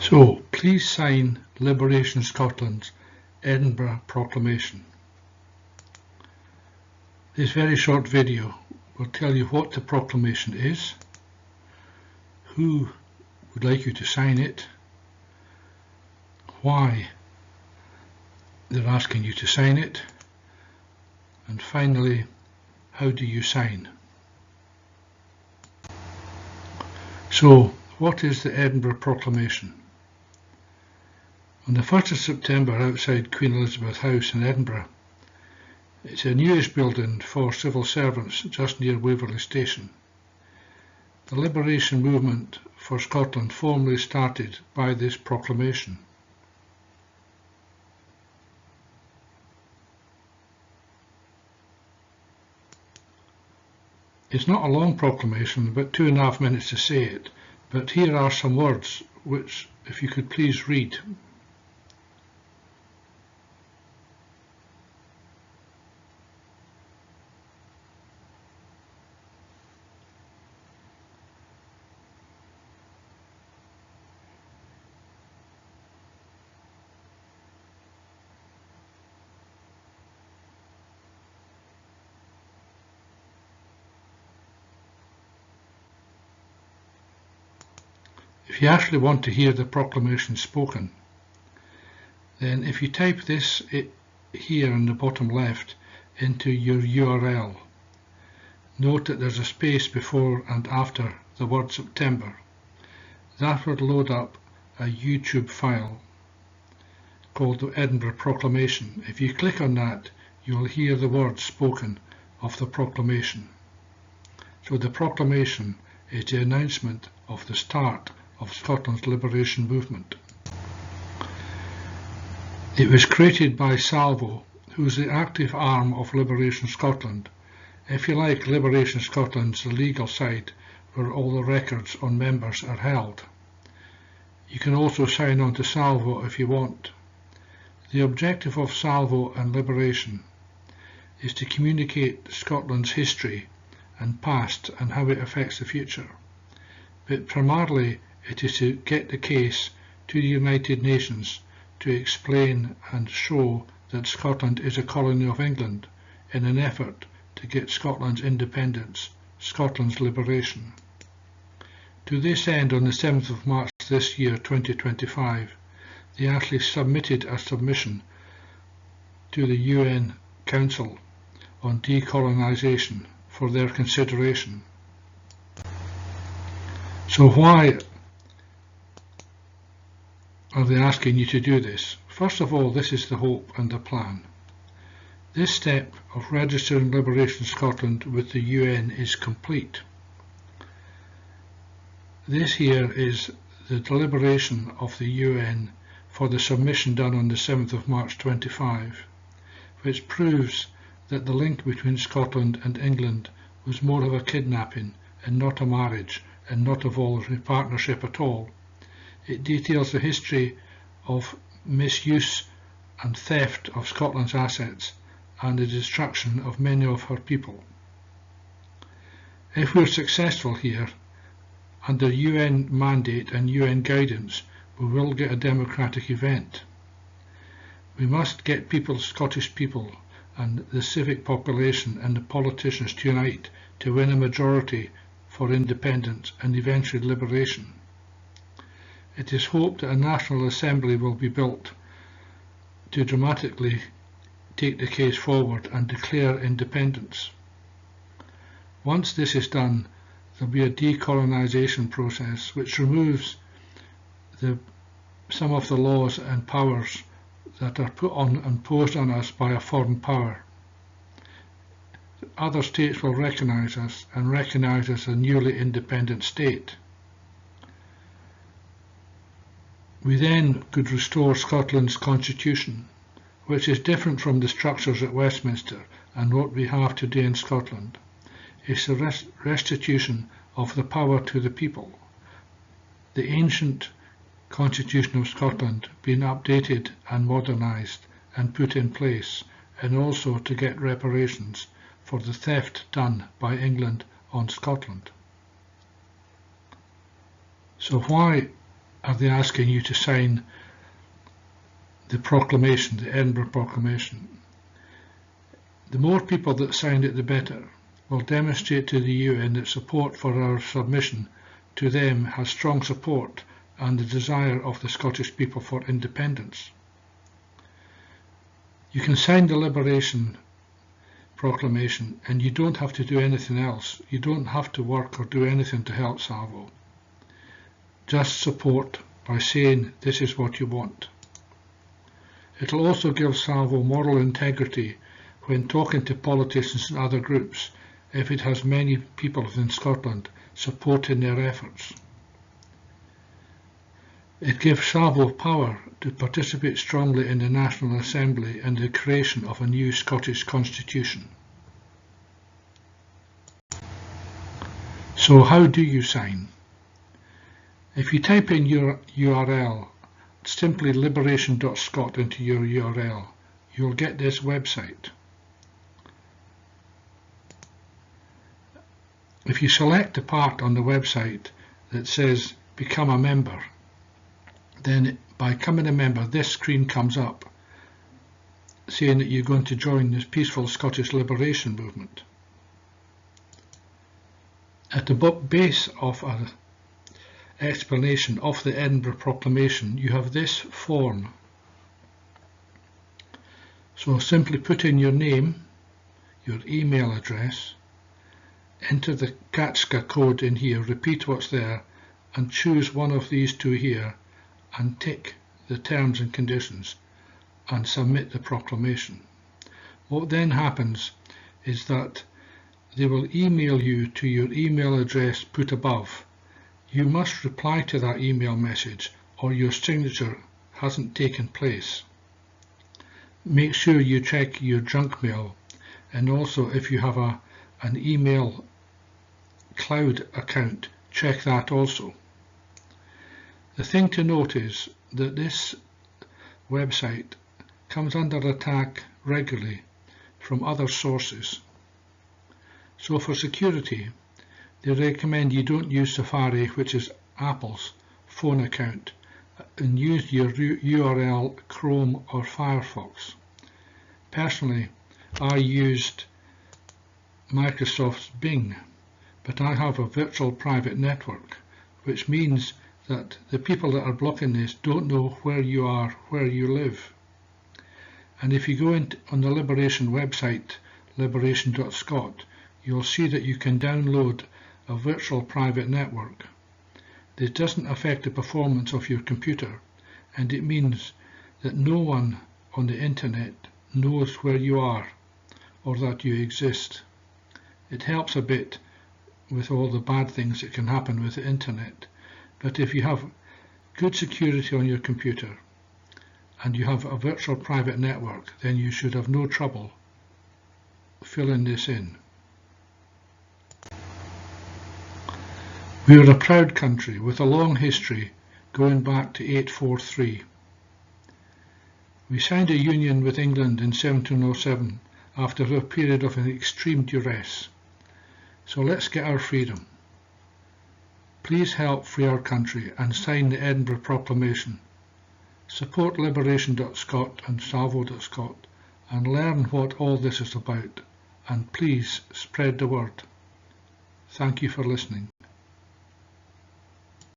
So, please sign Liberation Scotland's Edinburgh Proclamation. This very short video will tell you what the proclamation is, who would like you to sign it, why they're asking you to sign it, and finally, how do you sign? So, what is the Edinburgh Proclamation? On the 1st of September outside Queen Elizabeth House in Edinburgh, it's a newish building for civil servants just near Waverley Station. The liberation movement for Scotland formally started by this proclamation. It's not a long proclamation, about 2.5 minutes to say it, but here are some words which, if you could please read. If you actually want to hear the proclamation spoken, then if you type this here in the bottom left into your URL, note that there's a space before and after the word September. That would load up a YouTube file called the Edinburgh Proclamation. If you click on that, you'll hear the words spoken of the proclamation. So the proclamation is the announcement of the start of Scotland's liberation movement. It was created by Salvo, who's the active arm of Liberation Scotland. If you like, Liberation Scotland's the legal side where all the records on members are held. You can also sign on to Salvo if you want. The objective of Salvo and Liberation is to communicate Scotland's history and past and how it affects the future. But primarily it is to get the case to the United Nations to explain and show that Scotland is a colony of England in an effort to get Scotland's independence, Scotland's liberation. To this end, on the 7th of March this year, 2025, they actually submitted a submission to the UN Council on Decolonisation for their consideration. So why are they asking you to do this? First of all, this is the hope and the plan. This step of registering Liberation Scotland with the UN is complete. This here is the deliberation of the UN for the submission done on the 7th of March 25, which proves that the link between Scotland and England was more of a kidnapping and not a marriage and not a voluntary partnership at all. It details the history of misuse and theft of Scotland's assets and the destruction of many of her people. If we're successful here, under UN mandate and UN guidance, we will get a democratic event. We must get people, Scottish people, and the civic population and the politicians to unite to win a majority for independence and eventual liberation. It is hoped that a National Assembly will be built to dramatically take the case forward and declare independence. Once this is done, there will be a decolonisation process which removes some of the laws and powers that are imposed on us by a foreign power. Other states will recognise us and recognise us as a newly independent state. We then could restore Scotland's constitution, which is different from the structures at Westminster and what we have today in Scotland. It's the restitution of the power to the people. The ancient Constitution of Scotland being updated and modernised and put in place, and also to get reparations for the theft done by England on Scotland. So why are they asking you to sign the Proclamation, the Edinburgh Proclamation. The more people that sign it, the better. Will demonstrate to the UN that support for our submission to them has strong support and the desire of the Scottish people for independence. You can sign the Liberation Proclamation and you don't have to do anything else. You don't have to work or do anything to help Salvo. Just support by saying this is what you want. It'll also give Salvo moral integrity when talking to politicians and other groups if it has many people in Scotland supporting their efforts. It gives Salvo power to participate strongly in the National Assembly and the creation of a new Scottish Constitution. So how do you sign? If you type in your URL, simply liberation.scot into your URL, you'll get this website. If you select the part on the website that says become a member, then by becoming a member this screen comes up saying that you're going to join this peaceful Scottish liberation movement. At the base of an explanation of the Edinburgh Proclamation you have this form. So simply put in your name, your email address, enter the CATSCA code in here, repeat what's there, and choose one of these two here and tick the terms and conditions and submit the proclamation. What then happens is that they will email you to your email address put above. You must reply to that email message or your signature hasn't taken place. Make sure you check your junk mail, and also if you have an email cloud account, check that also. The thing to note is that this website comes under attack regularly from other sources. So for security, they recommend you don't use Safari, which is Apple's phone account, and use your URL Chrome or Firefox. Personally, I used Microsoft's Bing, but I have a virtual private network, which means that the people that are blocking this don't know where you are, where you live. And if you go on the Liberation website, liberation.scot, you'll see that you can download a virtual private network. This doesn't affect the performance of your computer, and it means that no one on the internet knows where you are or that you exist. It helps a bit with all the bad things that can happen with the internet, but if you have good security on your computer and you have a virtual private network, then you should have no trouble filling this in. We are a proud country with a long history going back to 843. We signed a union with England in 1707 after a period of an extreme duress. So let's get our freedom. Please help free our country and sign the Edinburgh Proclamation. Support liberation.scot and salvo.scot and learn what all this is about, and please spread the word. Thank you for listening.